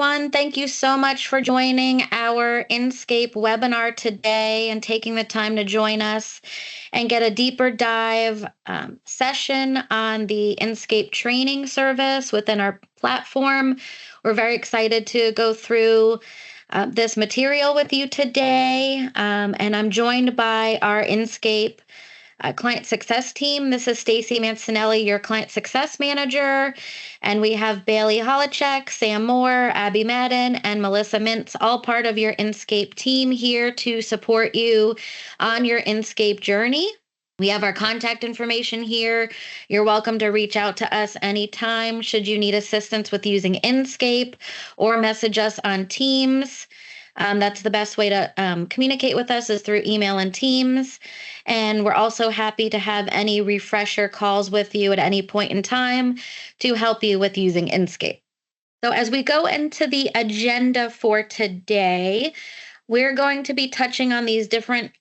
everyone. Thank you so much for joining our Inscape webinar today and taking the time to join us and get a deeper dive session on the Inscape training service within our platform. We're very excited to go through this material with you today, and I'm joined by our Inscape client success team. This is Stacy Mancinelli, your client success manager, and we have Baylee Holecek, Sam Moore, Abby Madden, and Melissa Mintz, all part of your Inscape team here to support you on your Inscape journey. We have our contact information here. You're welcome to reach out to us anytime should you need assistance with using Inscape or message us on Teams. That's the best way to communicate with us is through email and Teams. And we're also happy to have any refresher calls with you at any point in time to help you with using Inscape. So as we go into the agenda for today, we're going to be touching on these different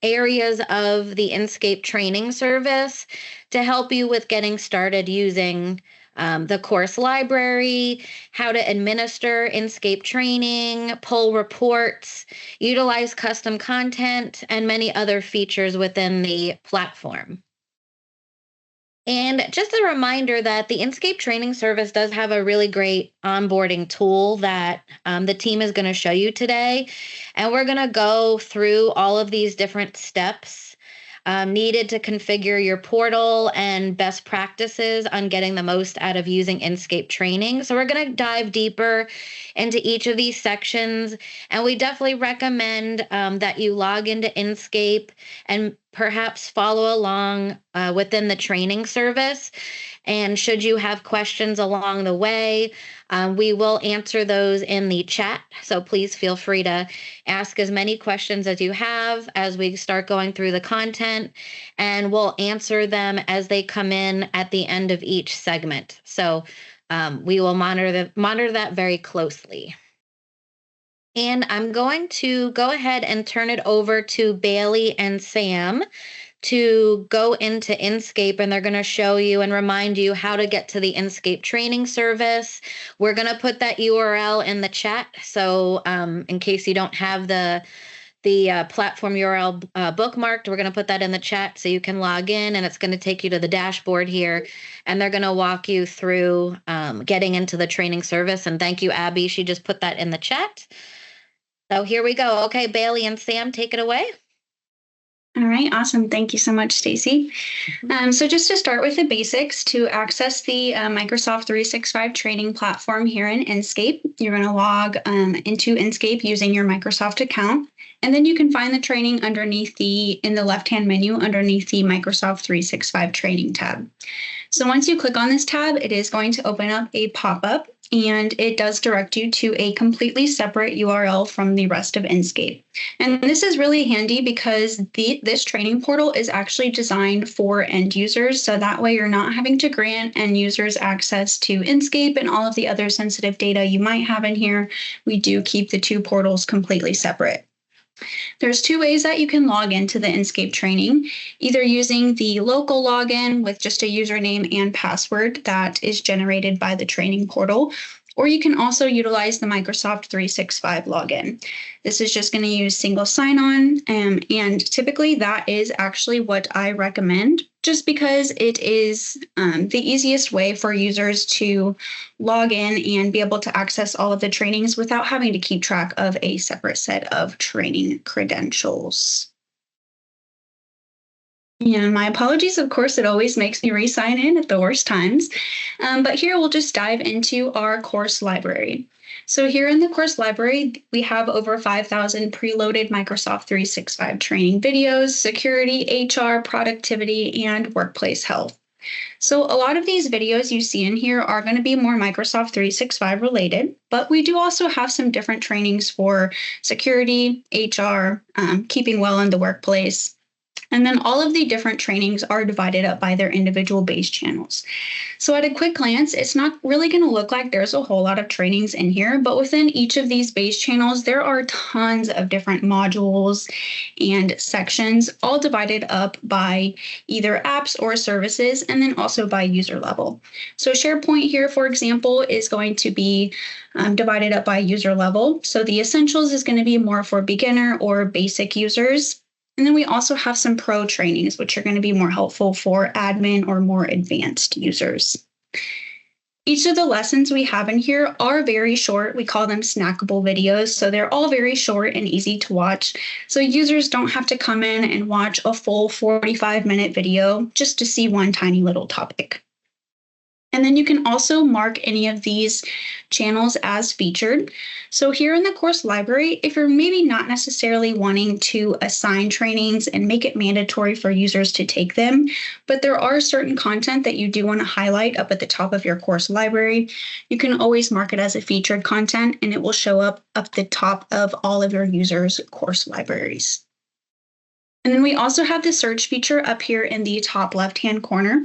areas of the Inscape training service to help you with getting started using the course library, how to administer Inscape training, pull reports, utilize custom content, and many other features within the platform. And just a reminder that the Inscape training service does have a really great onboarding tool that the team is going to show you today. And we're going to go through all of these different steps needed to configure your portal and best practices on getting the most out of using Inscape training. So we're going to dive deeper into each of these sections, and we definitely recommend that you log into Inscape and perhaps follow along within the training service. And should you have questions along the way, we will answer those in the chat. So please feel free to ask as many questions as you have as we start going through the content, and we'll answer them as they come in at the end of each segment. So we will monitor that very closely. And I'm going to go ahead and turn it over to Baylee and Sam to go into Inscape, and they're going to show you and remind you how to get to the Inscape training service. We're going to put that URL in the chat. So in case you don't have the platform URL bookmarked, we're going to put that in the chat so you can log in, and it's going to take you to the dashboard here, and they're going to walk you through getting into the training service. And thank you, Abby. She just put that in the chat. So here we go. Okay, Baylee and Sam, take it away. All right, awesome. Thank you so much, Stacy. So just to start with the basics, to access the Microsoft 365 training platform here in Inscape, you're going to log into Inscape using your Microsoft account, and then you can find the training underneath in the left-hand menu underneath the Microsoft 365 training tab. So once you click on this tab, it is going to open up a pop-up, and it does direct you to a completely separate URL from the rest of Inscape. And this is really handy because this training portal is actually designed for end users, so that way you're not having to grant end users access to Inscape and all of the other sensitive data you might have in here. We do keep the two portals completely separate. There's two ways that you can log into the Inscape training, either using the local login with just a username and password that is generated by the training portal, or you can also utilize the Microsoft 365 login. This is just going to use single sign-on, and typically that is actually what I recommend, just because it is the easiest way for users to log in and be able to access all of the trainings without having to keep track of a separate set of training credentials. And my apologies, of course, it always makes me re-sign in at the worst times. But here we'll just dive into our course library. So here in the course library, we have over 5,000 preloaded Microsoft 365 training videos, security, HR, productivity, and workplace health. So a lot of these videos you see in here are going to be more Microsoft 365 related, but we do also have some different trainings for security, HR, keeping well in the workplace, And then all of the different trainings are divided up by their individual base channels. So at a quick glance, it's not really going to look like there's a whole lot of trainings in here, but within each of these base channels, there are tons of different modules and sections, all divided up by either apps or services, and then also by user level. So SharePoint here, for example, is going to be divided up by user level. So the Essentials is going to be more for beginner or basic users. And then we also have some pro trainings, which are going to be more helpful for admin or more advanced users. Each of the lessons we have in here are very short. We call them snackable videos. So they're all very short and easy to watch. So users don't have to come in and watch a full 45-minute video just to see one tiny little topic. And then you can also mark any of these channels as featured. So here in the course library, if you're maybe not necessarily wanting to assign trainings and make it mandatory for users to take them, but there are certain content that you do want to highlight up at the top of your course library, you can always mark it as a featured content and it will show up the top of all of your users' course libraries. And then we also have the search feature up here in the top left-hand corner.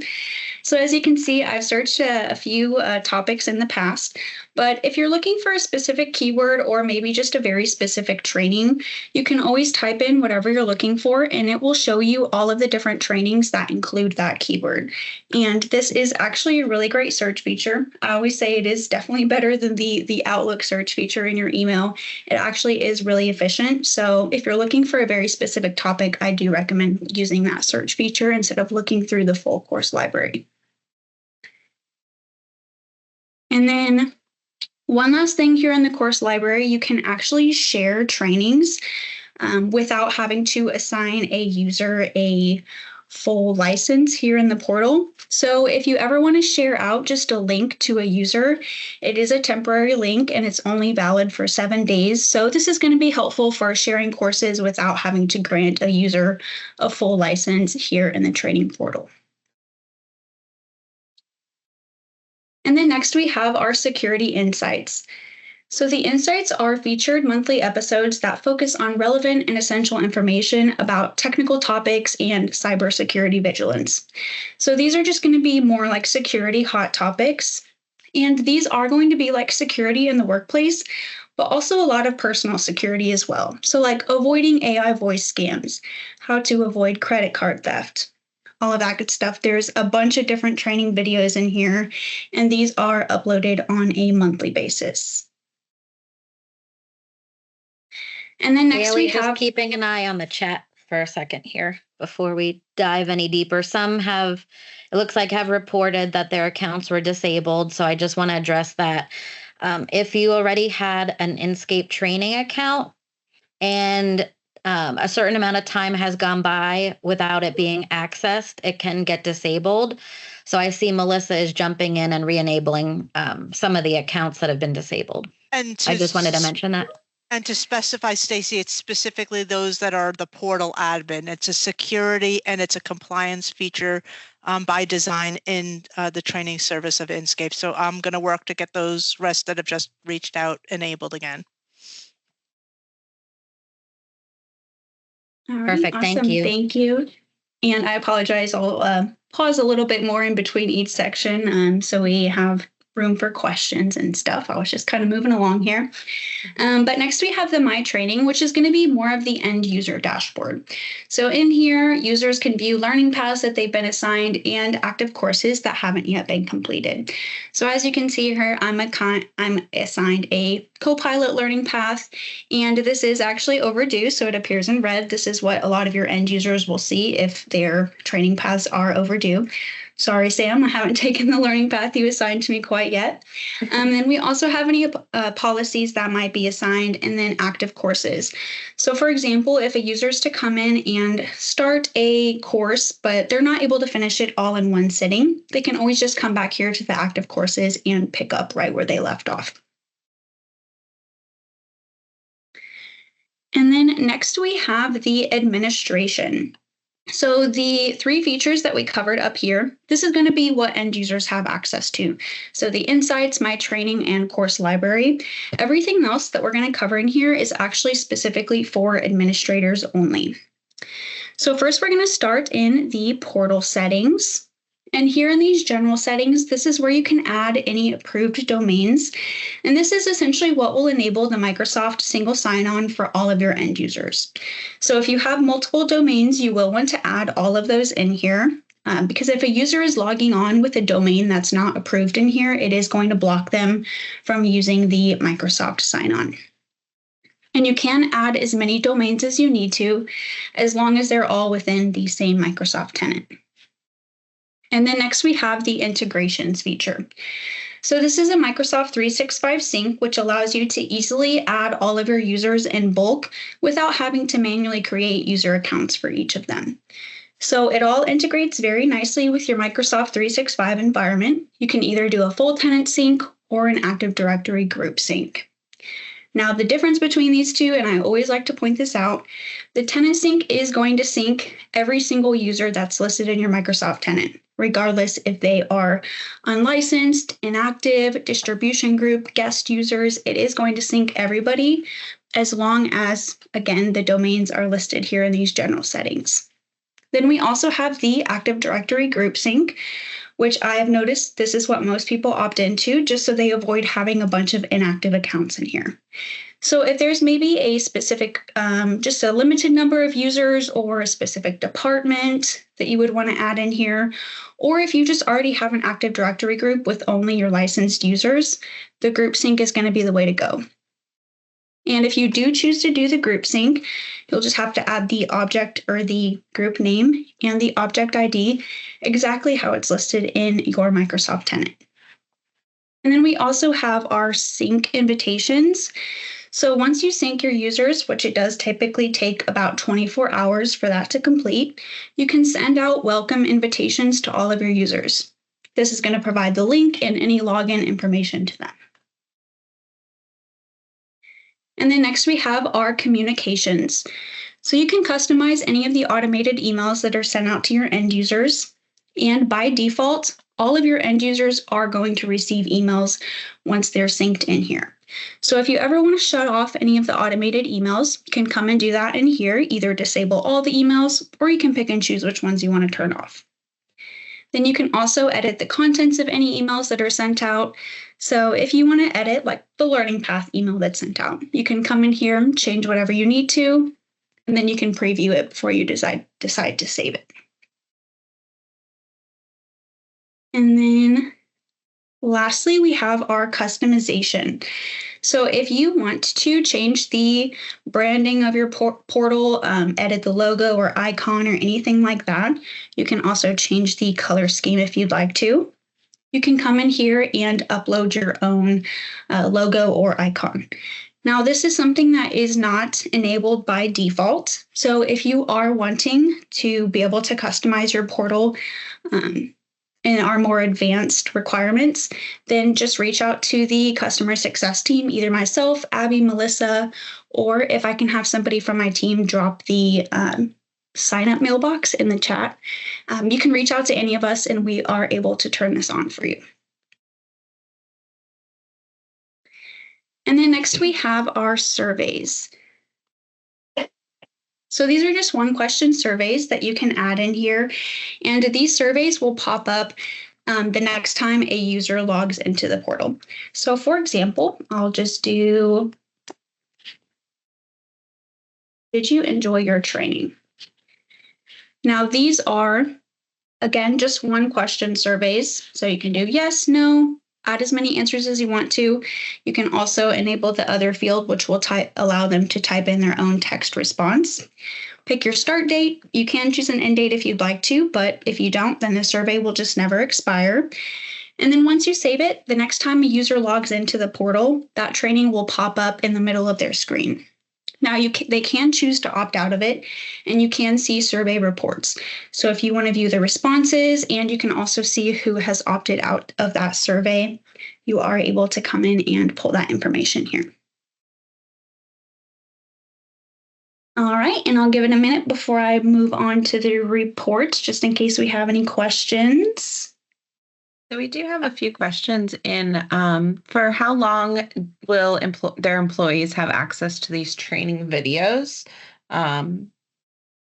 So as you can see, I've searched a few topics in the past, but if you're looking for a specific keyword or maybe just a very specific training, you can always type in whatever you're looking for and it will show you all of the different trainings that include that keyword. And this is actually a really great search feature. I always say it is definitely better than the Outlook search feature in your email. It actually is really efficient. So if you're looking for a very specific topic, I do recommend using that search feature instead of looking through the full course library. And then one last thing here in the course library, you can actually share trainings without having to assign a user a full license here in the portal. So if you ever want to share out just a link to a user, it is a temporary link and it's only valid for 7 days. So this is going to be helpful for sharing courses without having to grant a user a full license here in the training portal. And then next we have our security insights. So the insights are featured monthly episodes that focus on relevant and essential information about technical topics and cybersecurity vigilance. So these are just going to be more like security hot topics. And these are going to be like security in the workplace, but also a lot of personal security as well. So like avoiding AI voice scams, how to avoid credit card theft, all of that good stuff. There's a bunch of different training videos in here, and these are uploaded on a monthly basis. And then next we have... Just keeping an eye on the chat for a second here before we dive any deeper. Some have, it looks like, have reported that their accounts were disabled, so I just want to address that. If you already had an Inscape training account and a certain amount of time has gone by without it being accessed, it can get disabled. So I see Melissa is jumping in and re-enabling some of the accounts that have been disabled. And I just wanted to mention that. And to specify, Stacy, it's specifically those that are the portal admin. It's a security and it's a compliance feature by design in the training service of Inscape. So I'm going to work to get those rest that have just reached out enabled again. All right, perfect. awesome. Thank you. Thank you. And I apologize. I'll pause a little bit more in between each section so we have room for questions and stuff. I was just kind of moving along here. But next we have the My Training, which is going to be more of the end user dashboard. So in here, users can view learning paths that they've been assigned and active courses that haven't yet been completed. So as you can see here, I'm assigned a Copilot learning path, and this is actually overdue, so it appears in red. This is what a lot of your end users will see if their training paths are overdue. Sorry, Sam, I haven't taken the learning path you assigned to me quite yet. And we also have any policies that might be assigned, and then active courses. So for example, if a user is to come in and start a course, but they're not able to finish it all in one sitting, they can always just come back here to the active courses and pick up right where they left off. And then next we have the administration. So the 3 features that we covered up here, this is going to be what end users have access to. So the insights, My Training, and course library. Everything else that we're going to cover in here is actually specifically for administrators only. So first we're going to start in the portal settings. And here in these general settings, this is where you can add any approved domains. And this is essentially what will enable the Microsoft single sign-on for all of your end users. So if you have multiple domains, you will want to add all of those in here. Because if a user is logging on with a domain that's not approved in here, it is going to block them from using the Microsoft sign-on. And you can add as many domains as you need to, as long as they're all within the same Microsoft tenant. And then next we have the integrations feature. So this is a Microsoft 365 sync, which allows you to easily add all of your users in bulk without having to manually create user accounts for each of them. So it all integrates very nicely with your Microsoft 365 environment. You can either do a full tenant sync or an Active Directory group sync. Now, the difference between these two, and I always like to point this out, the tenant sync is going to sync every single user that's listed in your Microsoft tenant, regardless if they are unlicensed, inactive, distribution group, guest users. It is going to sync everybody as long as, again, the domains are listed here in these general settings. Then we also have the Active Directory group sync, which I have noticed this is what most people opt into just so they avoid having a bunch of inactive accounts in here. So if there's maybe a specific, just a limited number of users or a specific department that you would want to add in here, or if you just already have an Active Directory group with only your licensed users, the group sync is going to be the way to go. And if you do choose to do the group sync, you'll just have to add the object or the group name and the object ID exactly how it's listed in your Microsoft tenant. And then we also have our sync invitations. So once you sync your users, which it does typically take about 24 hours for that to complete, you can send out welcome invitations to all of your users. This is going to provide the link and any login information to them. And then next we have our communications. So you can customize any of the automated emails that are sent out to your end users. And by default, all of your end users are going to receive emails once they're synced in here. So if you ever want to shut off any of the automated emails, you can come and do that in here, either disable all the emails, or you can pick and choose which ones you want to turn off. Then you can also edit the contents of any emails that are sent out. So if you want to edit like the learning path email that's sent out, you can come in here and change whatever you need to, and then you can preview it before you decide to save it. And then lastly, we have our customization. So if you want to change the branding of your portal, edit the logo or icon or anything like that, you can also change the color scheme if you'd like to. You can come in here and upload your own logo or icon. Now, this is something that is not enabled by default. So if you are wanting to be able to customize your portal in our more advanced requirements, then just reach out to the customer success team, either myself, Abby, Melissa, or if I can have somebody from my team drop the sign up mailbox in the chat. You can reach out to any of us and we are able to turn this on for you. And then next we have our surveys. So these are just 1-question surveys that you can add in here. And these surveys will pop up the next time a user logs into the portal. So for example, I'll just do, did you enjoy your training? Now these are, again, just 1-question surveys. So you can do yes, no, add as many answers as you want to. You can also enable the other field, which will allow them to type in their own text response. Pick your start date. You can choose an end date if you'd like to, but if you don't, then the survey will just never expire. And then once you save it, the next time a user logs into the portal, that training will pop up in the middle of their screen. Now, they can choose to opt out of it, and you can see survey reports. So if you want to view the responses, and you can also see who has opted out of that survey, you are able to come in and pull that information here. All right, and I'll give it a minute before I move on to the reports, just in case we have any questions. So we do have a few questions in for how long will their employees have access to these training videos?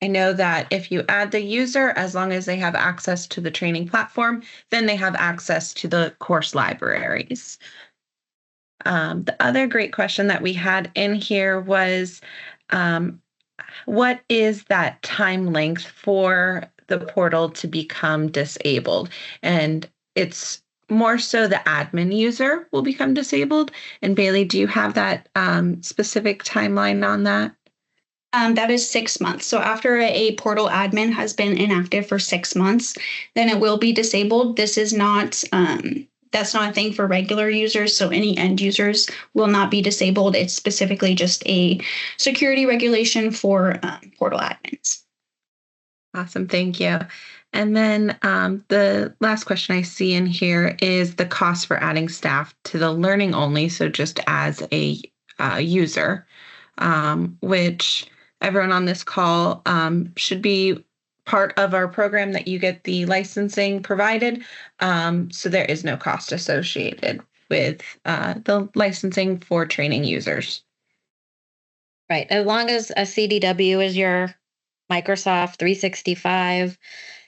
I know that if you add the user, as long as they have access to the training platform, then they have access to the course libraries. The other great question that we had in here was, what is that time length for the portal to become disabled? And it's more so the admin user will become disabled. And Baylee, do you have that specific timeline on that? That is 6 months. So after a portal admin has been inactive for 6 months, then it will be disabled. This is not, that's not a thing for regular users. So any end users will not be disabled. It's specifically just a security regulation for portal admins. Awesome. Thank you. And then the last question I see in here is the cost for adding staff to the learning only. So just as a user, which everyone on this call should be part of our program that you get the licensing provided. So there is no cost associated with the licensing for training users. Right. As long as a CDW is your Microsoft 365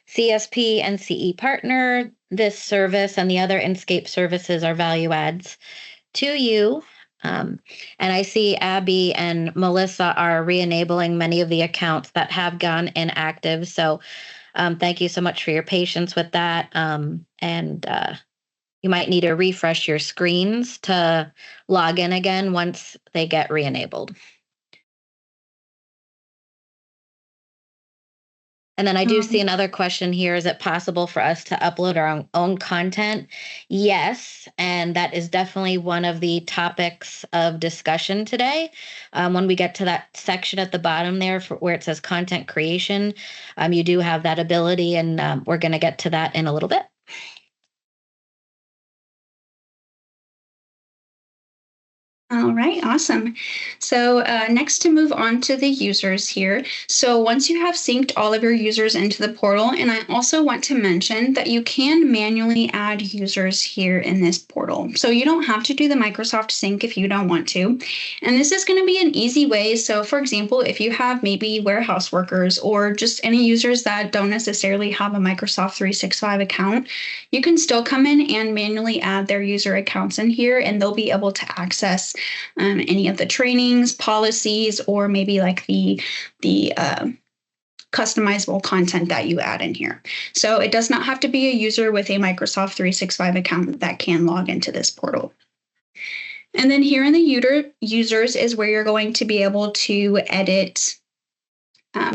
CSP and CE partner, this service and the other Inscape services are value adds to you. And I see Abby and Melissa are re-enabling many of the accounts that have gone inactive. So thank you so much for your patience with that. And you might need to refresh your screens to log in again once they get re-enabled. And then I do see another question here. Is it possible for us to upload our own content? Yes, and that is definitely one of the topics of discussion today. When we get to that section at the bottom there where it says content creation, you do have that ability, and we're going to get to that in a little bit. All right, awesome. So next to move on to the users here. So once you have synced all of your users into the portal, and I also want to mention that you can manually add users here in this portal. So you don't have to do the Microsoft sync if you don't want to. And this is going to be an easy way. So for example, if you have maybe warehouse workers or just any users that don't necessarily have a Microsoft 365 account, you can still come in and manually add their user accounts in here, and they'll be able to access any of the trainings, policies, or maybe like the customizable content that you add in here. So it does not have to be a user with a Microsoft 365 account that can log into this portal. And then here in the users is where you're going to be able to edit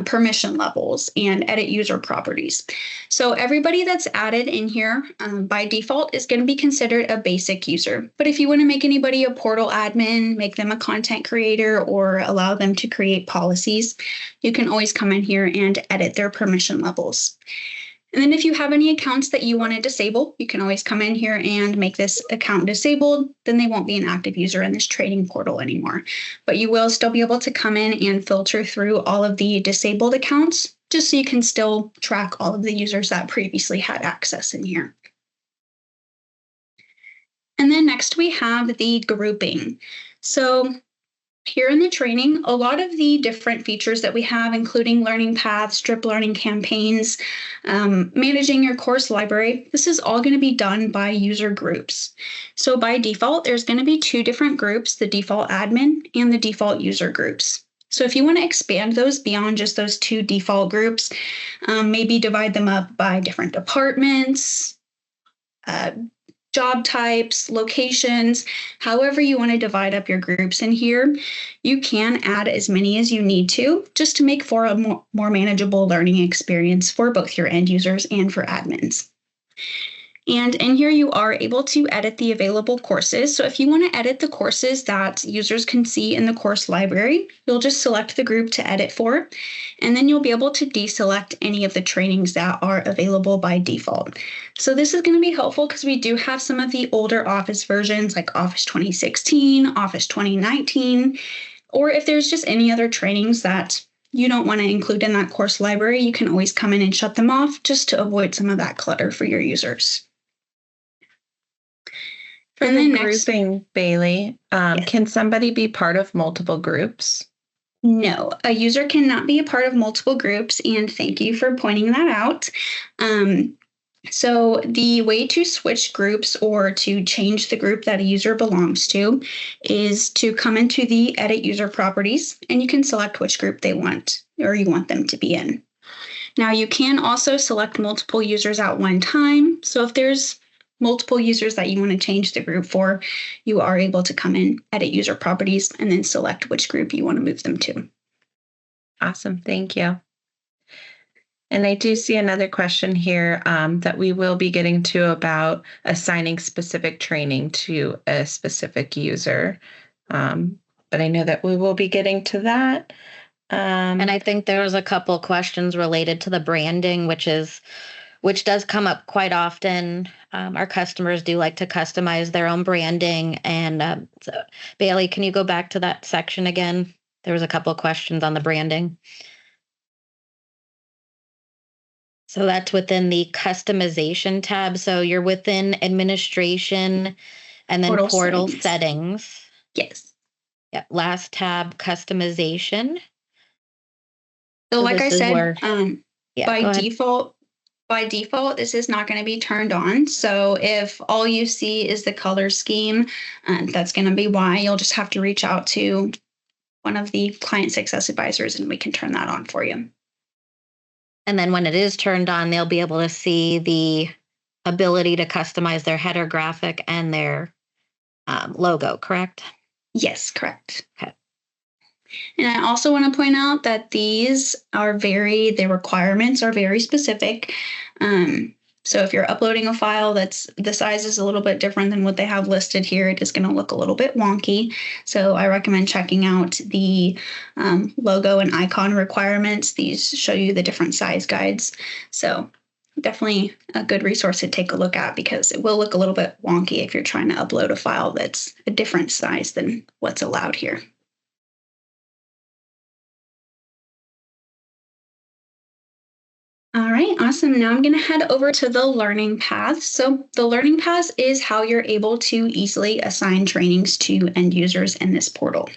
permission levels and edit user properties. So everybody that's added in here by default is going to be considered a basic user. But if you want to make anybody a portal admin, make them a content creator, or allow them to create policies, you can always come in here and edit their permission levels. And then if you have any accounts that you want to disable, you can always come in here and make this account disabled. Then they won't be an active user in this training portal anymore. But you will still be able to come in and filter through all of the disabled accounts, just so you can still track all of the users that previously had access in here. And then next we have the grouping. So here in the training, a lot of the different features that we have, including learning paths, drip learning campaigns, managing your course library, this is all going to be done by user groups. So by default, there's going to be two different groups, the default admin and the default user groups. So if you want to expand those beyond just those two default groups, maybe divide them up by different departments, job types, locations, however you want to divide up your groups in here, you can add as many as you need to, just to make for a more manageable learning experience for both your end users and for admins. And in here, you are able to edit the available courses. So if you want to edit the courses that users can see in the course library, you'll just select the group to edit for, and then you'll be able to deselect any of the trainings that are available by default. So this is going to be helpful because we do have some of the older Office versions like Office 2016, Office 2019, or if there's just any other trainings that you don't want to include in that course library, you can always come in and shut them off just to avoid some of that clutter for your users. For the grouping, Baylee, can somebody be part of multiple groups? No, a user cannot be a part of multiple groups, and thank you for pointing that out. So the way to switch groups or to change the group that a user belongs to is to come into the Edit User Properties, and you can select which group they want or you want them to be in. Now you can also select multiple users at one time. So if there's multiple users that you want to change the group for, you are able to come in, Edit User Properties, and then select which group you want to move them to. Awesome, thank you. And I do see another question here that we will be getting to about assigning specific training to a specific user. But I know that we will be getting to that. And I think there was a couple questions related to the branding, which does come up quite often. Our customers do like to customize their own branding. And so, Baylee, can you go back to that section again? There was a couple of questions on the branding. So that's within the customization tab. So you're within administration and then portal settings. Yes. Yep. Last tab, customization. So like I said, by default, this is not going to be turned on. So if all you see is the color scheme, that's going to be why. You'll just have to reach out to one of the client success advisors and we can turn that on for you. And then when it is turned on, they'll be able to see the ability to customize their header graphic and their logo, correct? Yes, correct. Okay. And I also want to point out that these are the requirements are very specific. So if you're uploading a file the size is a little bit different than what they have listed here, it is going to look a little bit wonky. So I recommend checking out the logo and icon requirements. These show you the different size guides. So definitely a good resource to take a look at because it will look a little bit wonky if you're trying to upload a file that's a different size than what's allowed here. All right, awesome. Now I'm going to head over to the learning path. So the learning path is how you're able to easily assign trainings to end users in this portal.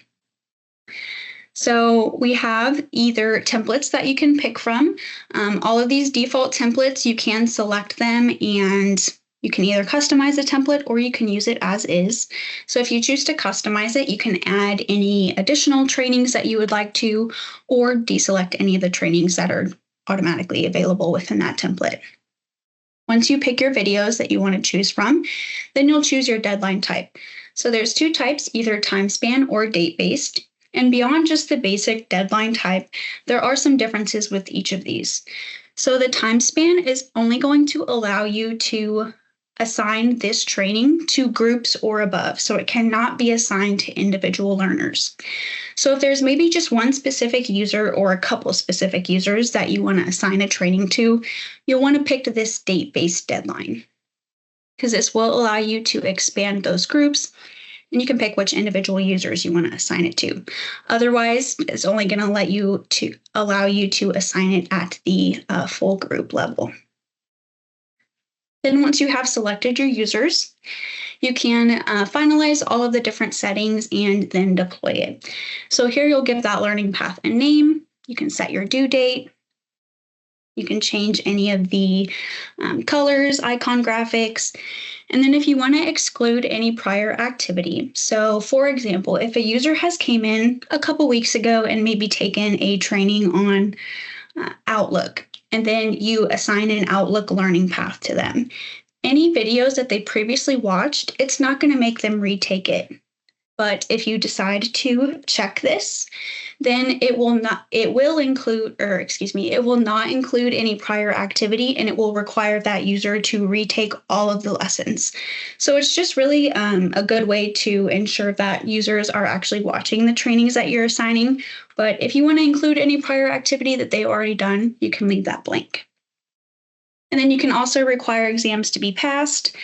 So we have either templates that you can pick from. All of these default templates, you can select them and you can either customize a template or you can use it as is. So if you choose to customize it, you can add any additional trainings that you would like to or deselect any of the trainings that are automatically available within that template. Once you pick your videos that you want to choose from, then you'll choose your deadline type. So there's two types, either time span or date-based. And beyond just the basic deadline type, there are some differences with each of these. So the time span is only going to allow you to assign this training to groups or above. So it cannot be assigned to individual learners. So if there's maybe just one specific user or a couple of specific users that you want to assign a training to, you'll want to pick this date-based deadline because this will allow you to expand those groups and you can pick which individual users you want to assign it to. Otherwise, it's only going to allow you to assign it at the full group level. Then once you have selected your users, you can finalize all of the different settings and then deploy it. So here you'll give that learning path a name. You can set your due date. You can change any of the colors, icon graphics. And then if you want to exclude any prior activity. So for example, if a user has came in a couple weeks ago and maybe taken a training on Outlook, and then you assign an Outlook learning path to them. Any videos that they previously watched, it's not going to make them retake it. But if you decide to check this, then it will not include any prior activity, and it will require that user to retake all of the lessons. So it's just really a good way to ensure that users are actually watching the trainings that you're assigning. But if you want to include any prior activity that they've already done, you can leave that blank. And then you can also require exams to be passed.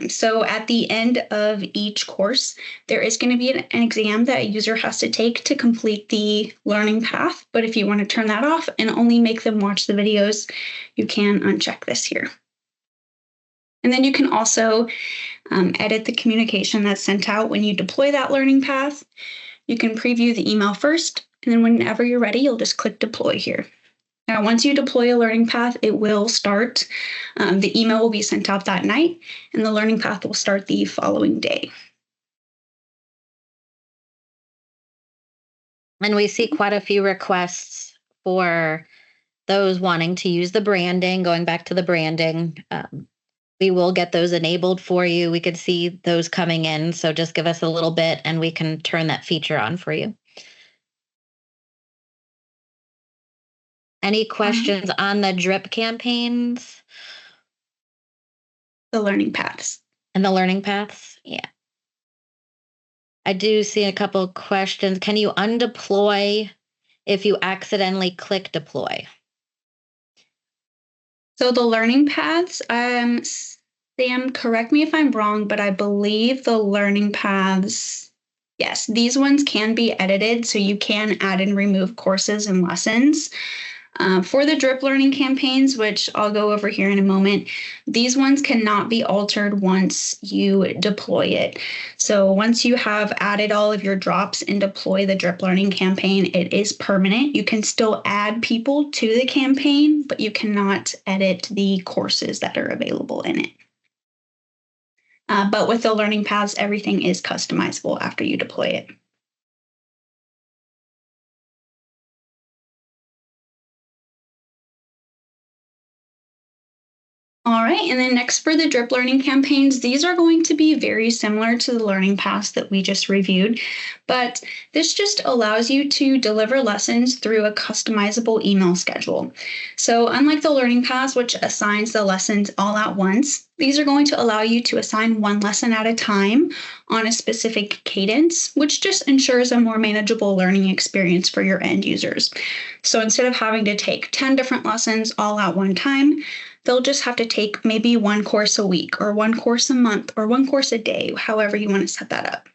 So at the end of each course, there is going to be an exam that a user has to take to complete the learning path. But if you want to turn that off and only make them watch the videos, you can uncheck this here. And then you can also edit the communication that's sent out when you deploy that learning path. You can preview the email first And then whenever you're ready, you'll just click deploy here. Now, once you deploy a learning path, it will start. The email will be sent out that night, and the learning path will start the following day. And we see quite a few requests for those wanting to use the branding, going back to the branding. We will get those enabled for you. We could see those coming in. So just give us a little bit and we can turn that feature on for you. Any questions on the drip campaigns? The learning paths. And the learning paths? Yeah. I do see a couple of questions. Can you undeploy if you accidentally click deploy? So the learning paths, Sam, correct me if I'm wrong, but I believe the learning paths, yes, these ones can be edited. So you can add and remove courses and lessons. For the drip learning campaigns, which I'll go over here in a moment, these ones cannot be altered once you deploy it. So once you have added all of your drops and deploy the drip learning campaign, it is permanent. You can still add people to the campaign, but you cannot edit the courses that are available in it. But with the learning paths, everything is customizable after you deploy it. All right, and then next for the drip learning campaigns, these are going to be very similar to the learning paths that we just reviewed, but this just allows you to deliver lessons through a customizable email schedule. So unlike the learning paths, which assigns the lessons all at once, these are going to allow you to assign one lesson at a time on a specific cadence, which just ensures a more manageable learning experience for your end users. So instead of having to take 10 different lessons all at one time, they'll just have to take maybe one course a week or one course a month or one course a day, however you want to set that up.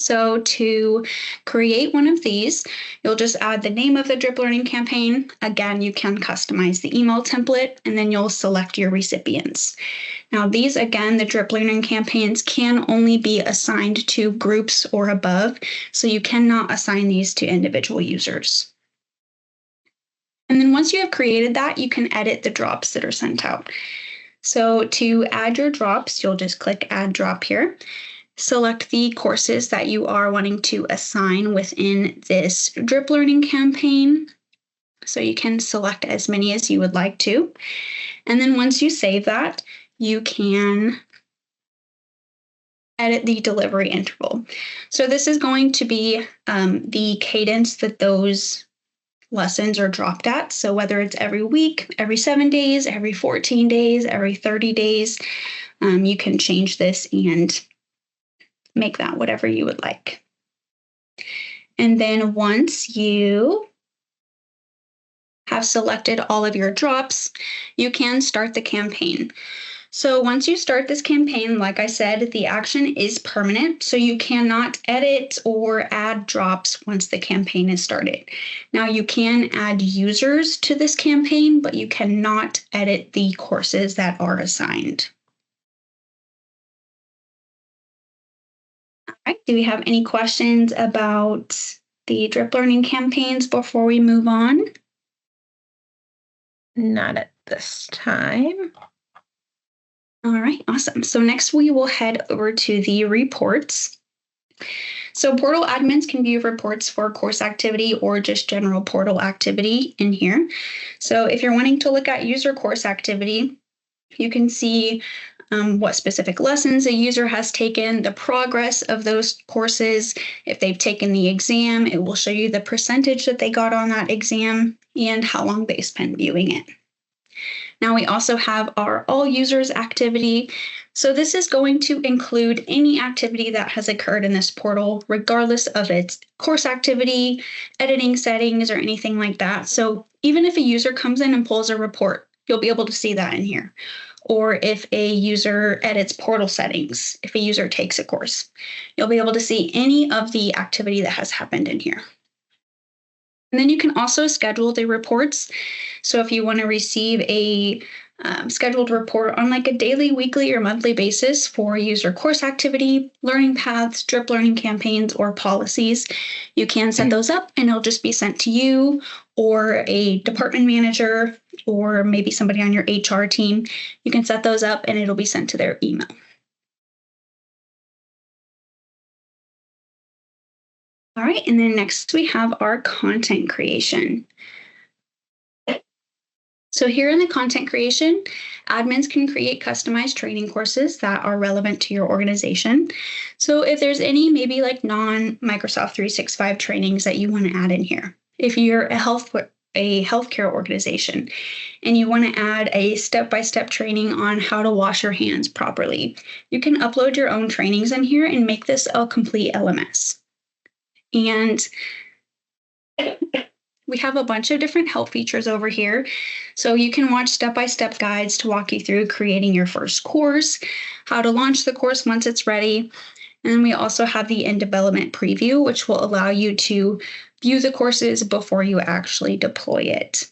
So to create one of these, you'll just add the name of the drip learning campaign. Again, you can customize the email template and then you'll select your recipients. Now these, again, the drip learning campaigns can only be assigned to groups or above, so you cannot assign these to individual users. And then once you have created that, you can edit the drops that are sent out. So to add your drops, you'll just click Add Drop here. Select the courses that you are wanting to assign within this drip learning campaign. So you can select as many as you would like to. And then once you save that, you can edit the delivery interval. So this is going to be the cadence that those lessons are dropped at. So whether it's every week, every 7 days, every 14 days, every 30 days, you can change this and make that whatever you would like. And then once you have selected all of your drops, you can start the campaign. So once you start this campaign, like I said, the action is permanent, so you cannot edit or add drops once the campaign is started. Now you can add users to this campaign, but you cannot edit the courses that are assigned. All right, do we have any questions about the drip learning campaigns before we move on? Not at this time. All right, awesome. So next we will head over to the reports. So portal admins can view reports for course activity or just general portal activity in here. So if you're wanting to look at user course activity, you can see what specific lessons a user has taken, the progress of those courses. If they've taken the exam, it will show you the percentage that they got on that exam and how long they spent viewing it. Now we also have our all users activity. So this is going to include any activity that has occurred in this portal, regardless of its course activity, editing settings, or anything like that. So even if a user comes in and pulls a report, you'll be able to see that in here. Or if a user edits portal settings, if a user takes a course, you'll be able to see any of the activity that has happened in here. And then you can also schedule the reports. So if you want to receive a scheduled report on like a daily, weekly, or monthly basis for user course activity, learning paths, drip learning campaigns, or policies. You can set those up and it'll just be sent to you or a department manager or maybe somebody on your HR team. You can set those up and it'll be sent to their email. All right, and then next we have our content creation. So here in the content creation, admins can create customized training courses that are relevant to your organization. So if there's any maybe like non-Microsoft 365 trainings that you want to add in here, if you're a healthcare organization and you want to add a step-by-step training on how to wash your hands properly, you can upload your own trainings in here and make this a complete LMS. And we have a bunch of different help features over here. So you can watch step-by-step guides to walk you through creating your first course, how to launch the course once it's ready. And then we also have the in-development preview, which will allow you to view the courses before you actually deploy it.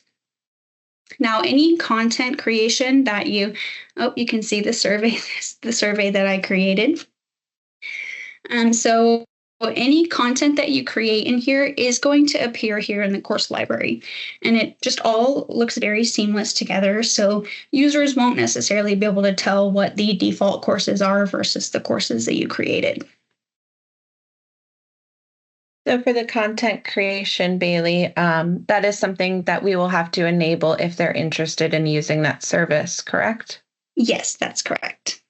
Now, any content creation that you can see the survey that I created. So any content that you create in here is going to appear here in the course library, and it just all looks very seamless together. So users won't necessarily be able to tell what the default courses are versus the courses that you created. So for the content creation, Baylee, that is something that we will have to enable if they're interested in using that service, correct? Yes, that's correct.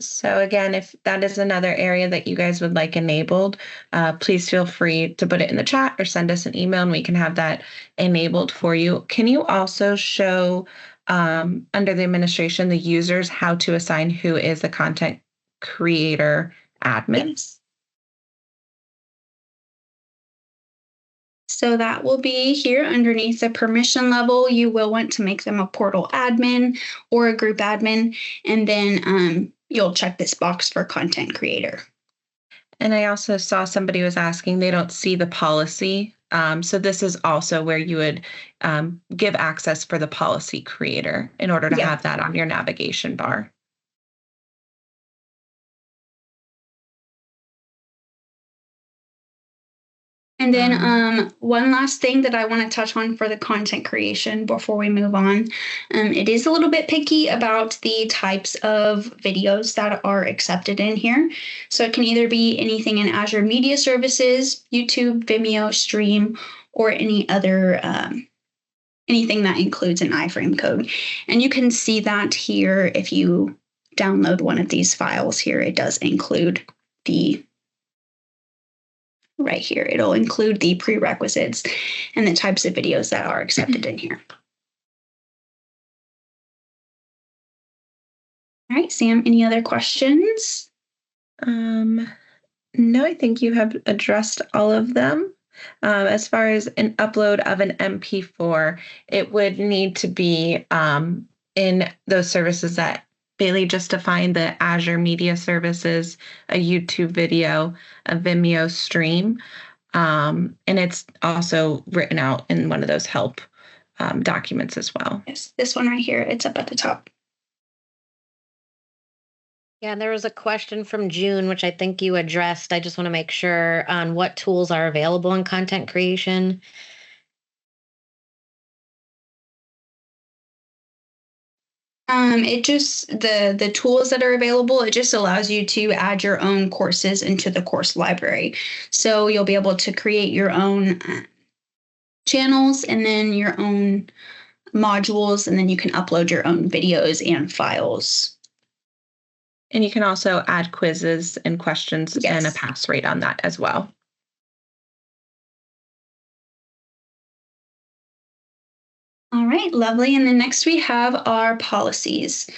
So again, if that is another area that you guys would like enabled, please feel free to put it in the chat or send us an email and we can have that enabled for you. Can you also show under the administration, the users, how to assign who is the content creator admin? Yes. So that will be here underneath the permission level. You will want to make them a portal admin or a group admin, and then you'll check this box for content creator. And I also saw somebody was asking, they don't see the policy. So this is also where you would give access for the policy creator in order to have that on your navigation bar. And then one last thing that I want to touch on for the content creation before we move on. It is a little bit picky about the types of videos that are accepted in here. So it can either be anything in Azure Media Services, YouTube, Vimeo, Stream, or any other anything that includes an iframe code. And you can see that here if you download one of these files here. It does include the right here. It'll include the prerequisites and the types of videos that are accepted in here. All right, Sam, any other questions? No, I think you have addressed all of them. As far as an upload of an MP4, it would need to be in those services that Baylee just defined, the Azure Media Services, a YouTube video, a Vimeo stream, and it's also written out in one of those help documents as well. Yes, this one right here, it's up at the top. Yeah, and there was a question from June, which I think you addressed. I just want to make sure on what tools are available in content creation. It just, the tools that are available, it just allows you to add your own courses into the course library. So you'll be able to create your own channels and then your own modules, and then you can upload your own videos and files. And you can also add quizzes and questions and a pass rate on that as well. All right, lovely. And then next we have our policies.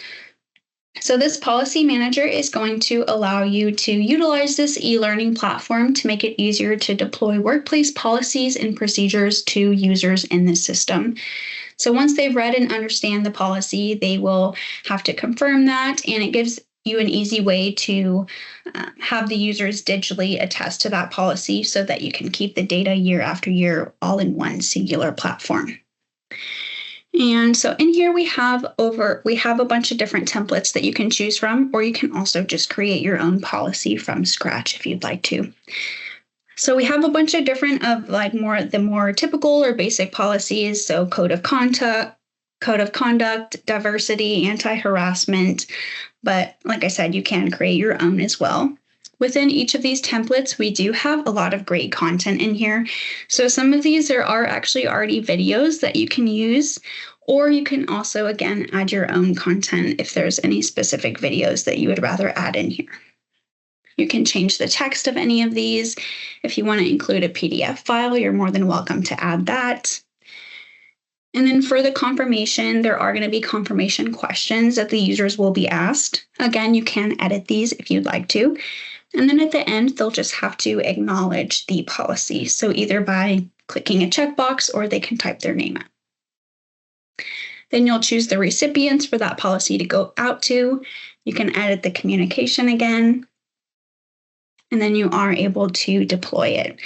So this policy manager is going to allow you to utilize this e-learning platform to make it easier to deploy workplace policies and procedures to users in the system. So once they've read and understand the policy, they will have to confirm that, and it gives you an easy way to have the users digitally attest to that policy so that you can keep the data year after year all in one singular platform. And so in here we have a bunch of different templates that you can choose from, or you can also just create your own policy from scratch if you'd like to. So we have a bunch of different of like the more typical or basic policies. So code of conduct, diversity, anti-harassment. But like I said, you can create your own as well. Within each of these templates, we do have a lot of great content in here. So some of these there are actually already videos that you can use, or you can also, again, add your own content if there's any specific videos that you would rather add in here. You can change the text of any of these. If you want to include a PDF file, you're more than welcome to add that. And then for the confirmation, there are going to be confirmation questions that the users will be asked. Again, you can edit these if you'd like to. And then at the end, they'll just have to acknowledge the policy. So either by clicking a checkbox or they can type their name out. Then you'll choose the recipients for that policy to go out to. You can edit the communication again. And then you are able to deploy it.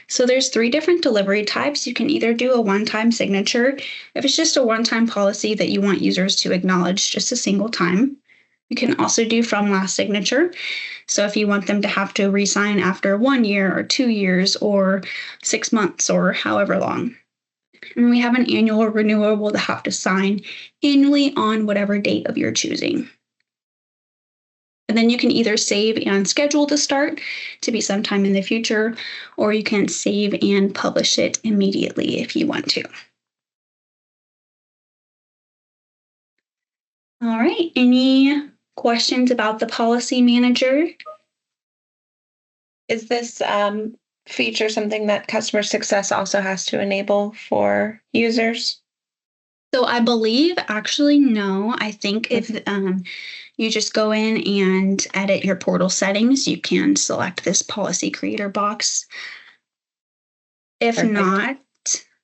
So there's 3 different delivery types. You can either do a one-time signature. If it's just a one-time policy that you want users to acknowledge just a single time. You can also do from last signature. So if you want them to have to re-sign after 1 year or 2 years or 6 months or however long. And we have an annual renewal they'll have to sign annually on whatever date of your choosing. And then you can either save and schedule the start to be sometime in the future, or you can save and publish it immediately if you want to. All right, any questions about the policy manager? Is this feature something that customer success also has to enable for users? So I believe actually no. I think if you just go in and edit your portal settings, you can select this policy creator box. If Perfect. not,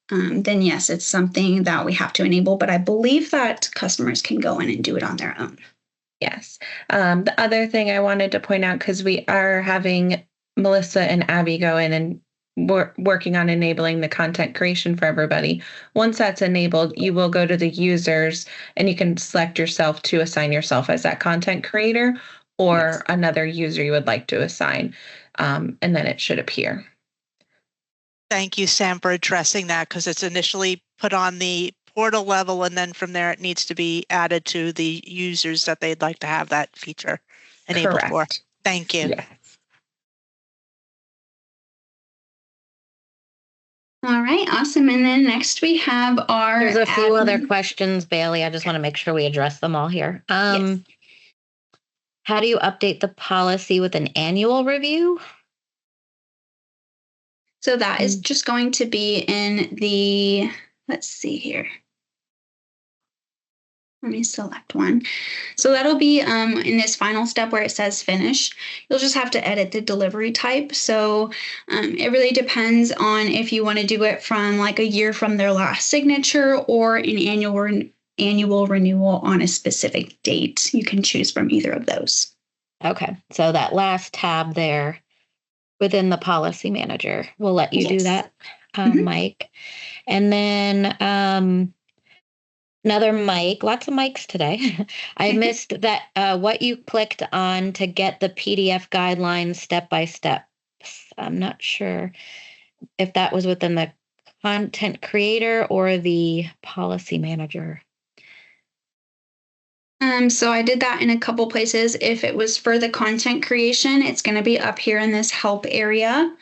then yes, it's something that we have to enable, but I believe that customers can go in and do it on their own. Yes. The other thing I wanted to point out, because we are having Melissa and Abby go in and working on enabling the content creation for everybody. Once that's enabled, you will go to the users and you can select yourself to assign yourself as that content creator or another user you would like to assign. And then it should appear. Thank you, Sam, for addressing that, because it's initially put on the portal level, and then from there it needs to be added to the users that they'd like to have that feature enabled for. Thank you. Yes. All right, awesome. And then next we have our There's a few other questions, Baylee. I just want to make sure we address them all here. Yes. How do you update the policy with an annual review? So that is just going to be in the, let's see here. Let me select one. So that'll be in this final step where it says finish. You'll just have to edit the delivery type. So it really depends on if you want to do it from like a year from their last signature or an annual renewal on a specific date. You can choose from either of those. Okay, so that last tab there within the policy manager will let you do that, Mike. And then another mic, lots of mics today. I missed that what you clicked on to get the PDF guidelines step by step. I'm not sure if that was within the content creator or the policy manager. So I did that in a couple places. If it was for the content creation, it's going to be up here in this help area.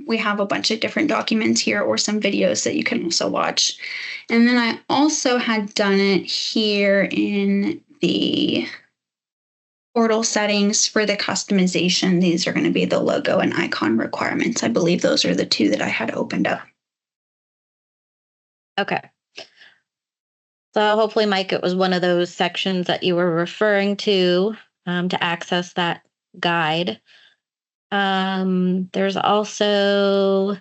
We have a bunch of different documents here or some videos that you can also watch. And then I also had done it here in the portal settings for the customization. These are going to be the logo and icon requirements. I believe those are the two that I had opened up. Okay. So hopefully, Mike, it was one of those sections that you were referring to access that guide. There's also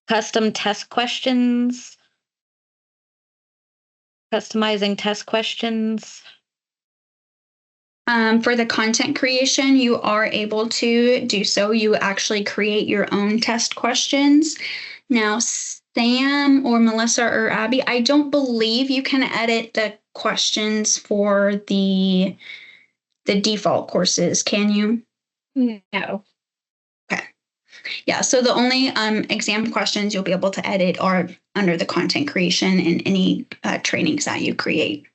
custom test questions, customizing test questions. For the content creation, you are able to do so. You actually create your own test questions. Now, Sam or Melissa or Abby, I don't believe you can edit the questions for the default courses, can you? No. Okay. Yeah, so the only exam questions you'll be able to edit are under the content creation and any trainings that you create.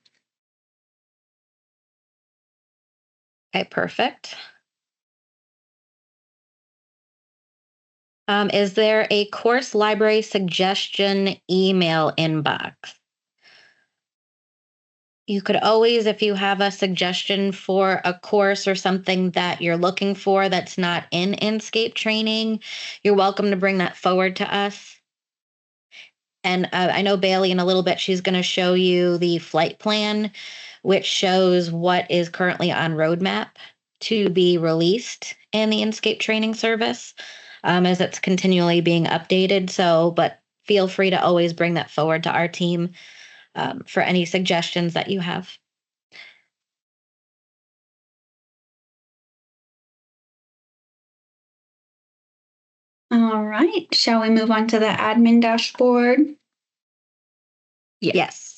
Okay, perfect. Is there a course library suggestion email inbox? You could always, if you have a suggestion for a course or something that you're looking for that's not in Inscape training, you're welcome to bring that forward to us. And I know Baylee in a little bit, she's going to show you the flight plan, which shows what is currently on roadmap to be released in the Inscape training service as it's continually being updated. So, but feel free to always bring that forward to our team for any suggestions that you have. All right, shall we move on to the admin dashboard? Yes.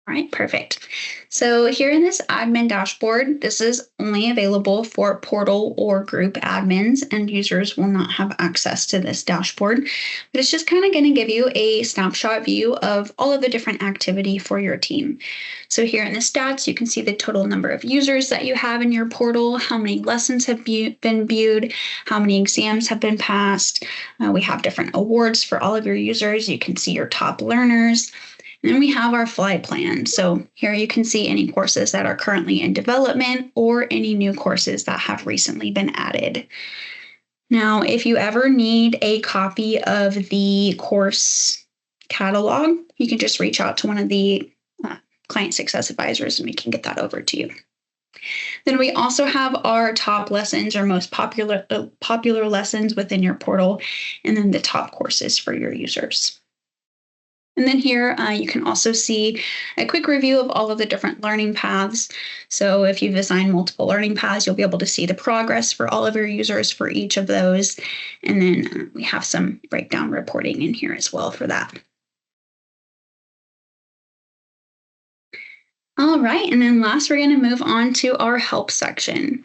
All right, perfect. So here in this admin dashboard, this is only available for portal or group admins, and users will not have access to this dashboard. But it's just kind of going to give you a snapshot view of all of the different activity for your team. So here in the stats, you can see the total number of users that you have in your portal, how many lessons have been viewed, how many exams have been passed. We have different awards for all of your users. You can see your top learners. And then we have our flight plan. So here you can see any courses that are currently in development or any new courses that have recently been added. Now, if you ever need a copy of the course catalog, you can just reach out to one of the client success advisors and we can get that over to you. Then we also have our top lessons or most popular lessons within your portal, and then the top courses for your users. And then here you can also see a quick review of all of the different learning paths. So if you've assigned multiple learning paths, you'll be able to see the progress for all of your users for each of those. And then we have some breakdown reporting in here as well for that. All right, and then last, we're going to move on to our help section.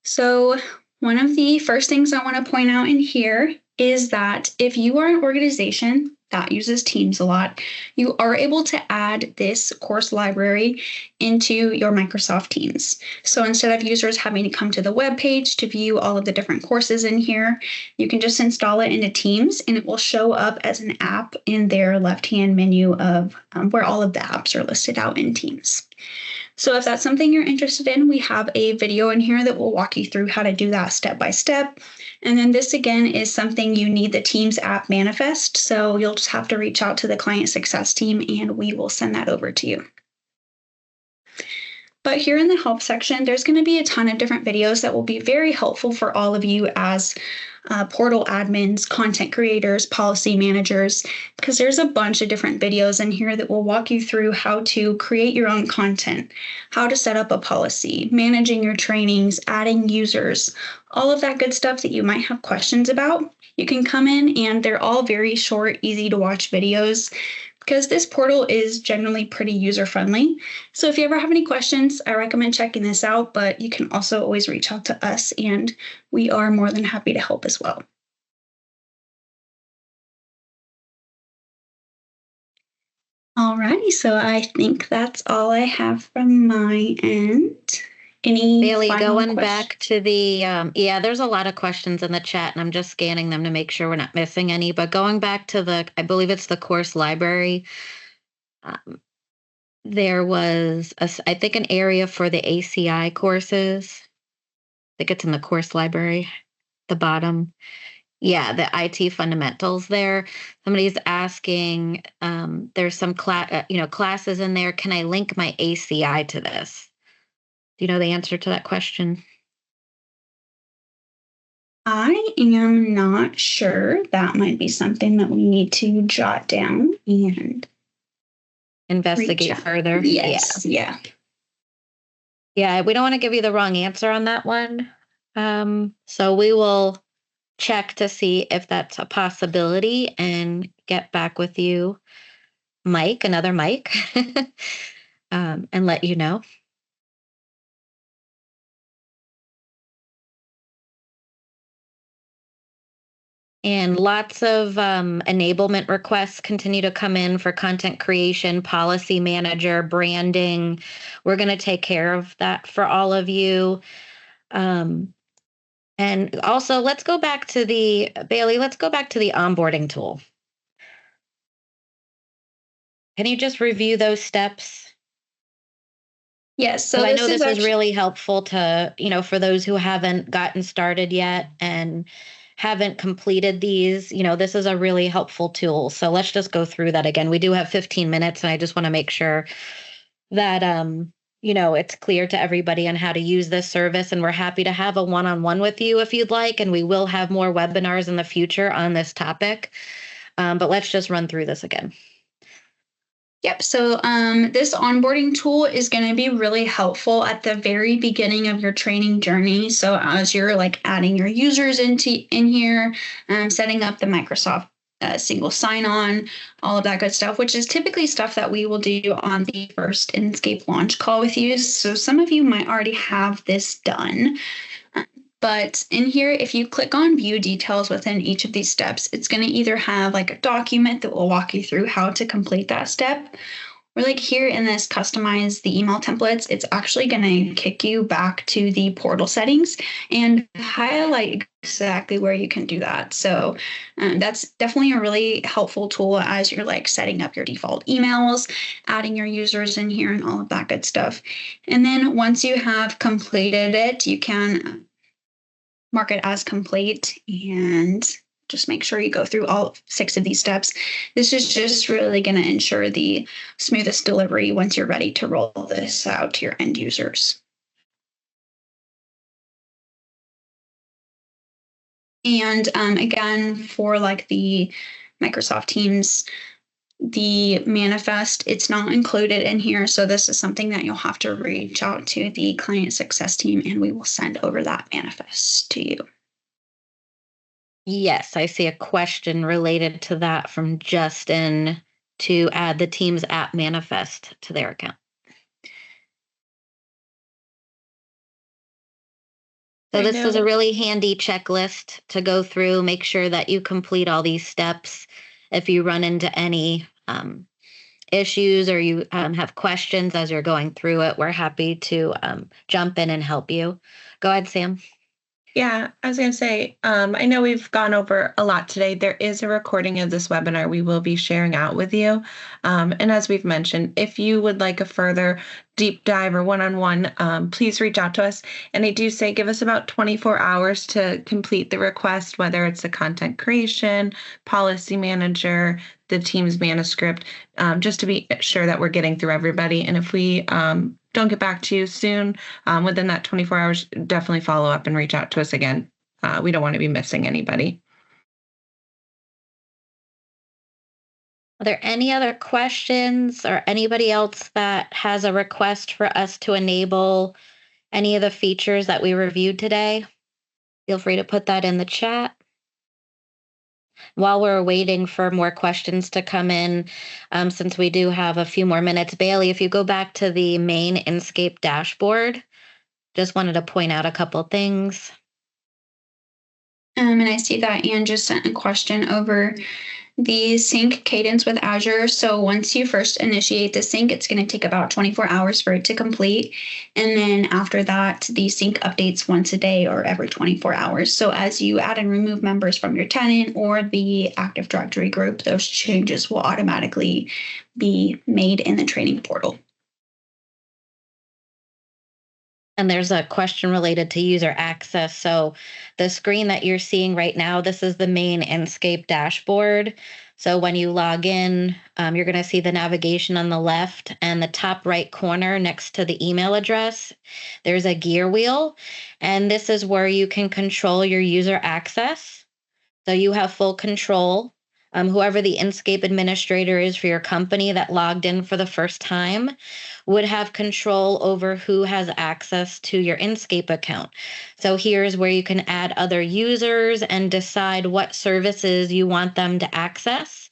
So one of the first things I want to point out in here is that if you are an organization that uses Teams a lot, you are able to add this course library into your Microsoft Teams. So instead of users having to come to the web page to view all of the different courses in here, you can just install it into Teams and it will show up as an app in their left-hand menu of where all of the apps are listed out in Teams. So if that's something you're interested in, we have a video in here that will walk you through how to do that step by step. And then this again is something you need the Teams app manifest. So you'll just have to reach out to the client success team and we will send that over to you. But here in the help section, there's going to be a ton of different videos that will be very helpful for all of you as portal admins, content creators, policy managers, because there's a bunch of different videos in here that will walk you through how to create your own content, how to set up a policy, managing your trainings, adding users, all of that good stuff that you might have questions about. You can come in and they're all very short, easy to watch videos, because this portal is generally pretty user-friendly. So if you ever have any questions, I recommend checking this out, but you can also always reach out to us and we are more than happy to help as well. Alrighty, so I think that's all I have from my end. Any Baylee, going back to the, there's a lot of questions in the chat and I'm just scanning them to make sure we're not missing any, but going back to the, I believe it's the course library, there was, I think, an area for the ACI courses. I think it's in the course library, the bottom. Yeah, the IT fundamentals there. Somebody's asking, there's some classes in there. Can I link my ACI to this? Do you know the answer to that question? I am not sure. That might be something that we need to jot down and investigate further. Yes. Yeah. Yeah, we don't want to give you the wrong answer on that one. So we will check to see if that's a possibility and get back with you, another Mike, and let you know. And lots of enablement requests continue to come in for content creation, policy manager, branding. We're going to take care of that for all of you. And also, let's go back to Baylee, let's go back to the onboarding tool. Can you just review those steps? Yes. So I know this is really helpful to, for those who haven't gotten started yet and haven't completed these, this is a really helpful tool. So let's just go through that again. We do have 15 minutes, and I just want to make sure that, it's clear to everybody on how to use this service. And we're happy to have a one-on-one with you if you'd like. And we will have more webinars in the future on this topic. But let's just run through this again. Yep. So this onboarding tool is going to be really helpful at the very beginning of your training journey. So as you're adding your users in here, setting up the Microsoft single sign-on, all of that good stuff, which is typically stuff that we will do on the first Inscape launch call with you. So some of you might already have this done. But in here, if you click on view details within each of these steps, it's going to either have a document that will walk you through how to complete that step. Or here in this customize the email templates, it's actually going to kick you back to the portal settings and highlight exactly where you can do that. So that's definitely a really helpful tool as you're setting up your default emails, adding your users in here and all of that good stuff. And then once you have completed it, you can mark it as complete and just make sure you go through all 6 of these steps. This is just really going to ensure the smoothest delivery once you're ready to roll this out to your end users. And again, for the Microsoft Teams, the manifest, it's not included in here. So this is something that you'll have to reach out to the client success team, and we will send over that manifest to you. Yes, I see a question related to that from Justin to add the Teams app manifest to their account. So this is a really handy checklist to go through, make sure that you complete all these steps. If you run into any issues or you have questions as you're going through it, we're happy to jump in and help you. Go ahead, Sam. Yeah, I was going to say, I know we've gone over a lot today. There is a recording of this webinar we will be sharing out with you. And as we've mentioned, if you would like a further deep dive or one-on-one, please reach out to us. And I do say give us about 24 hours to complete the request, whether it's the content creation, policy manager, the Teams manuscript, just to be sure that we're getting through everybody. And if we don't get back to you soon, within that 24 hours, definitely follow up and reach out to us again. We don't want to be missing anybody. Are there any other questions or anybody else that has a request for us to enable any of the features that we reviewed today? Feel free to put that in the chat. While we're waiting for more questions to come in, since we do have a few more minutes, Baylee, if you go back to the main Inscape dashboard, just wanted to point out a couple things. And I see that Anne just sent a question over the sync cadence with Azure. So once you first initiate the sync, it's going to take about 24 hours for it to complete. And then after that, the sync updates once a day or every 24 hours. So as you add and remove members from your tenant or the Active Directory group, those changes will automatically be made in the training portal. And there's a question related to user access. So the screen that you're seeing right now, this is the main Inscape dashboard. So when you log in, you're going to see the navigation on the left and the top right corner next to the email address. There's a gear wheel, and this is where you can control your user access. So you have full control. Whoever the Inscape administrator is for your company that logged in for the first time would have control over who has access to your Inscape account. So here's where you can add other users and decide what services you want them to access.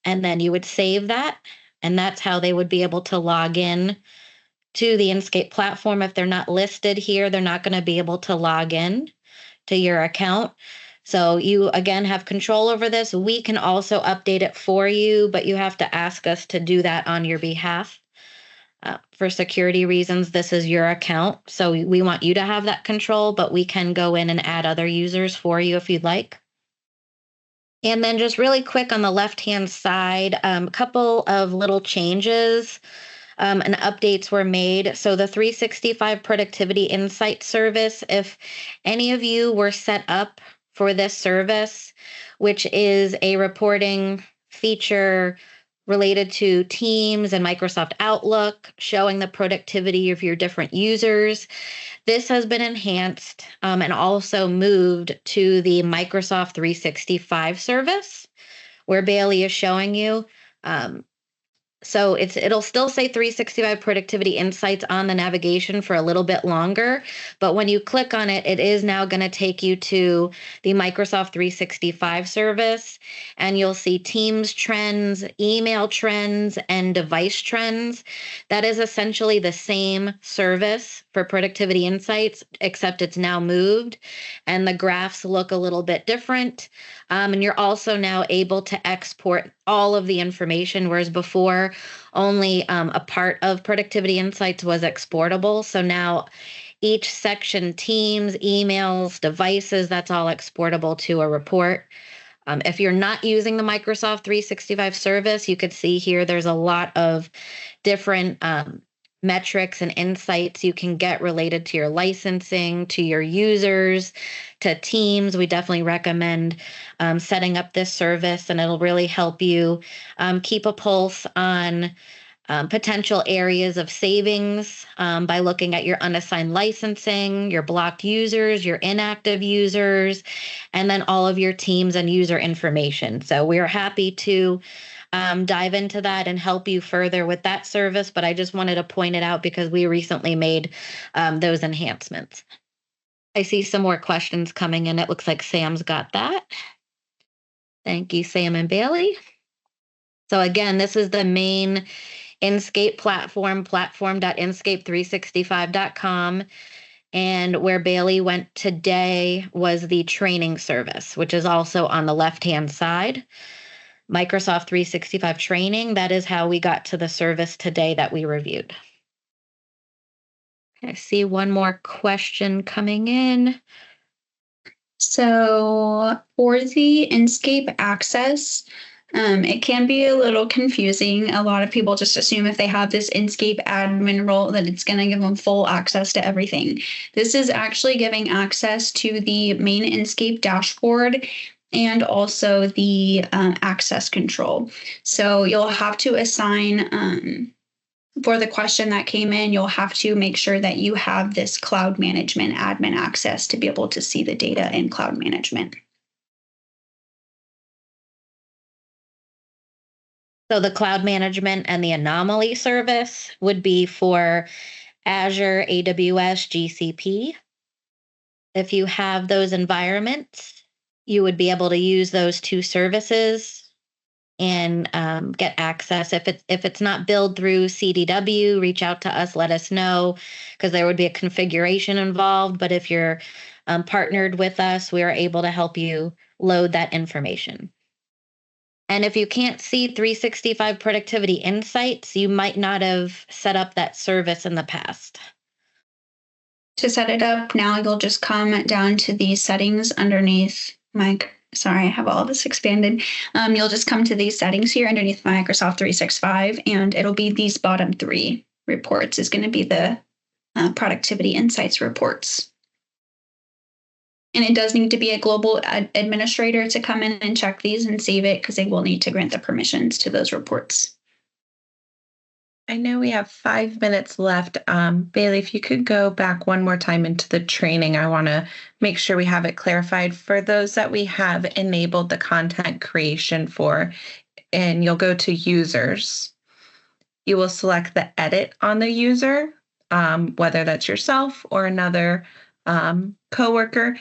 And then you would save that, and that's how they would be able to log in to the Inscape platform. If they're not listed here, they're not going to be able to log in to your account. So you, again, have control over this. We can also update it for you, but you have to ask us to do that on your behalf. For security reasons, this is your account. So we want you to have that control, but we can go in and add other users for you if you'd like. And then just really quick on the left-hand side, a couple of little changes and updates were made. So the 365 Productivity Insight service, if any of you were set up for this service, which is a reporting feature related to Teams and Microsoft Outlook, showing the productivity of your different users. This has been enhanced and also moved to the Microsoft 365 service, where Baylee is showing you. So it'll still say 365 Productivity Insights on the navigation for a little bit longer, but when you click on it, it is now going to take you to the Microsoft 365 service, and you'll see Teams trends, email trends, and device trends. That is essentially the same service for Productivity Insights, except it's now moved, and the graphs look a little bit different. And you're also now able to export all of the information, whereas before only a part of Productivity Insights was exportable. So now each section, Teams, emails, devices, that's all exportable to a report. If you're not using the Microsoft 365 service, you could see here there's a lot of different metrics and insights you can get related to your licensing, to your users, to Teams. We definitely recommend setting up this service, and it'll really help you keep a pulse on potential areas of savings by looking at your unassigned licensing, your blocked users, your inactive users, and then all of your Teams and user information. So we're happy to dive into that and help you further with that service, but I just wanted to point it out because we recently made those enhancements. I see some more questions coming in. It looks like Sam's got that. Thank you, Sam and Baylee. So again, this is the main Inscape platform, platform.inscape365.com. And where Baylee went today was the training service, which is also on the left-hand side. Microsoft 365 training, that is how we got to the service today that we reviewed. I see one more question coming in. So for the Inscape access, it can be a little confusing. A lot of people just assume if they have this Inscape admin role that it's going to give them full access to everything. This is actually giving access to the main Inscape dashboard and also the access control. So you'll have to assign, for the question that came in, you'll have to make sure that you have this cloud management admin access to be able to see the data in cloud management. So the cloud management and the anomaly service would be for Azure, AWS, GCP. If you have those environments, you would be able to use those two services and get access. If it's not billed through CDW, reach out to us, let us know, because there would be a configuration involved. But if you're partnered with us, we are able to help you load that information. And if you can't see 365 Productivity Insights, you might not have set up that service in the past. To set it up now, you'll just come down to the settings underneath sorry, I have all this expanded. You'll just come to these settings here underneath Microsoft 365, and it'll be these bottom three reports is going to be the Productivity Insights reports. And it does need to be a global administrator to come in and check these and save it, because they will need to grant the permissions to those reports. I know we have 5 minutes left. Baylee, if you could go back one more time into the training, I want to make sure we have it clarified for those that we have enabled the content creation for, and you'll go to users. You will select the edit on the user, whether that's yourself or another coworker,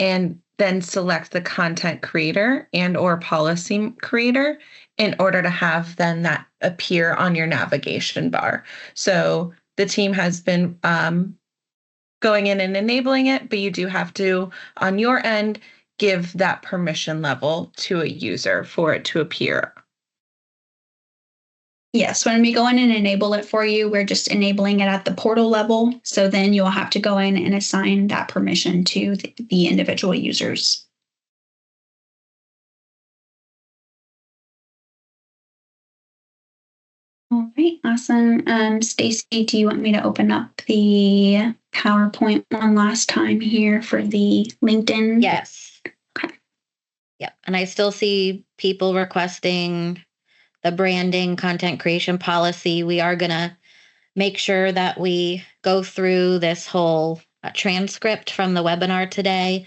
and then select the content creator and or policy creator in order to have then that appear on your navigation bar. So the team has been going in and enabling it, but you do have to, on your end, give that permission level to a user for it to appear. Yes, when we go in and enable it for you, we're just enabling it at the portal level. So then you'll have to go in and assign that permission to the individual users. All right, awesome. Stacy, do you want me to open up the PowerPoint one last time here for the LinkedIn? Yes. Okay. Yep. And I still see people requesting the branding content creation policy. We are going to make sure that we go through this whole transcript from the webinar today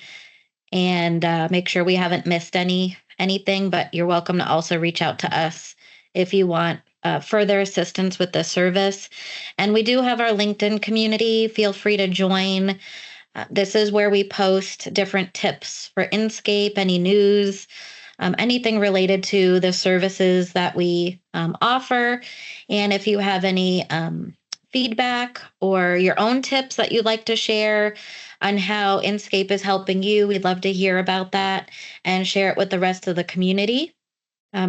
and make sure we haven't missed anything, but you're welcome to also reach out to us if you want further assistance with the service. And we do have our LinkedIn community. Feel free to join. This is where we post different tips for Inscape, any news, anything related to the services that we offer. And if you have any feedback or your own tips that you'd like to share on how Inscape is helping you, we'd love to hear about that and share it with the rest of the community.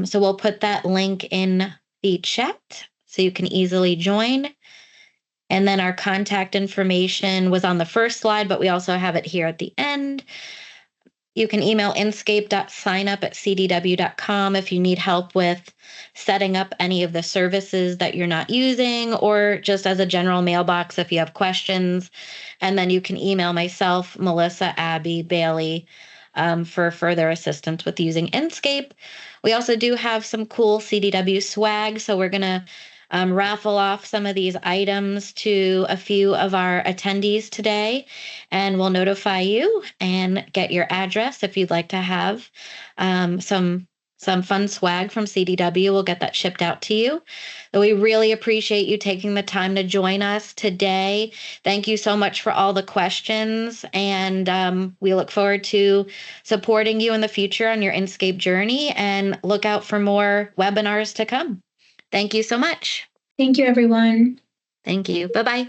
So we'll put that link in the chat so you can easily join. And then our contact information was on the first slide, but we also have it here at the end. You can email inscape.signup@cdw.com if you need help with setting up any of the services that you're not using, or just as a general mailbox if you have questions. And then you can email myself, Melissa, Abby, Baylee, for further assistance with using Inscape. We also do have some cool CDW swag, so we're going to raffle off some of these items to a few of our attendees today, and we'll notify you and get your address if you'd like to have some fun swag from CDW. We'll get that shipped out to you. So we really appreciate you taking the time to join us today. Thank you so much for all the questions, and we look forward to supporting you in the future on your Inscape journey, and look out for more webinars to come. Thank you so much. Thank you, everyone. Thank you. Bye-bye.